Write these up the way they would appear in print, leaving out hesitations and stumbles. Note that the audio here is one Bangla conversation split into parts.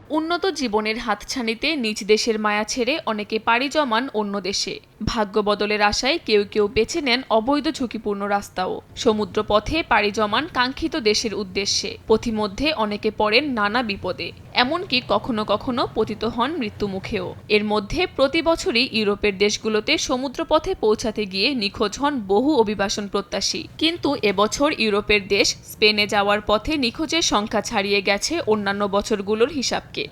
উন্নত জীবনের হাতছানিতে নিজ দেশের মায়া ছেড়ে অনেকে পাড়ি জমান অন্য দেশে। ভাগ্য বদলের আশায় কেউ কেউ বেছে নেন অবৈধ ঝুঁকিপূর্ণ রাস্তাও। সমুদ্রপথে পাড়ি জমান কাঙ্ক্ষিত দেশের উদ্দেশ্যে পথিমধ্যে অনেকে পড়েন নানা বিপদে, এমনকি কখনো কখনো পতিত হন মৃত্যুমুখেও। এর মধ্যে প্রতি বছরই ইউরোপের দেশগুলোতে সমুদ্রপথে পৌঁছাতে গিয়ে নিখোঁজ হন বহু অভিবাসন প্রত্যাশী। কিন্তু এবছর ইউরোপের দেশ স্পেনে যাওয়ার পথে নিখোঁজের সংখ্যা ছাড়িয়ে গেছে অন্যান্য বছরগুলোর হিসাবকে।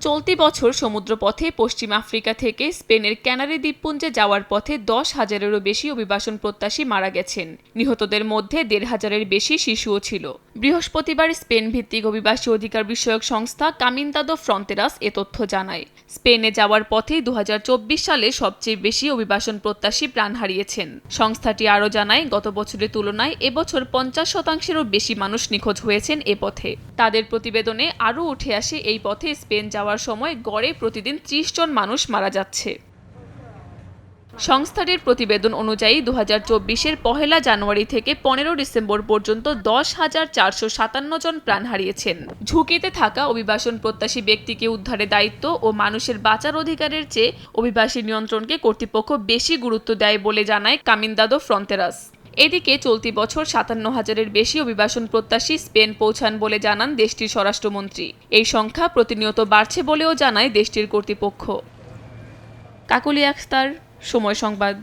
চলতি বছর সমুদ্রপথে পশ্চিম আফ্রিকা থেকে স্পেনের ক্যানারি দ্বীপপুঞ্জে যাওয়ার পথে 10,000-এরও বেশি অভিবাসন প্রত্যাশী মারা গেছেন। নিহতদের মধ্যে 1,500-এর বেশি শিশুও ছিল। বৃহস্পতিবার স্পেন ভিত্তিক অভিবাসী অধিকার বিষয়ক সংস্থা কামিন্দাদো ফ্রন্টেরাস এ তথ্য জানায়। স্পেনে যাওয়ার পথে 2024 সালে সবচেয়ে বেশি অভিবাসন প্রত্যাশী প্রাণ হারিয়েছেন। সংস্থাটি আরও জানায়, গত বছরের তুলনায় এবছর 50%-এরও বেশি মানুষ নিখোঁজ হয়েছেন এ পথে। তাদের প্রতিবেদনে আরও উঠে আসে, এই পথে স্পেন যাওয়ার সময় গড়ে প্রতিদিন 30 জন মানুষ মারা যাচ্ছে। সংস্থাটির প্রতিবেদন অনুযায়ী 2024-এর 1 জানুয়ারি থেকে 15 ডিসেম্বর পর্যন্ত 10,457 জন প্রাণ হারিয়েছেন। ঝুঁকিতে থাকা অভিবাসন প্রত্যাশী ব্যক্তিকে উদ্ধারের দায়িত্ব ও মানুষের বাঁচার অধিকারের চেয়ে অভিবাসী নিয়ন্ত্রণকে কর্তৃপক্ষ বেশি গুরুত্ব দেয় বলে জানায় কামিন্দাদো ফ্রন্টেরাস। এদিকে চলতি বছর 57,000-এর বেশি অভিবাসন প্রত্যাশী স্পেন পৌঁছান বলে জানান দেশটির স্বরাষ্ট্রমন্ত্রী। এই সংখ্যা প্রতিনিয়ত বাড়ছে বলেও জানায় দেশটির কর্তৃপক্ষ। কাকলি আখতার, সময় সংবাদ।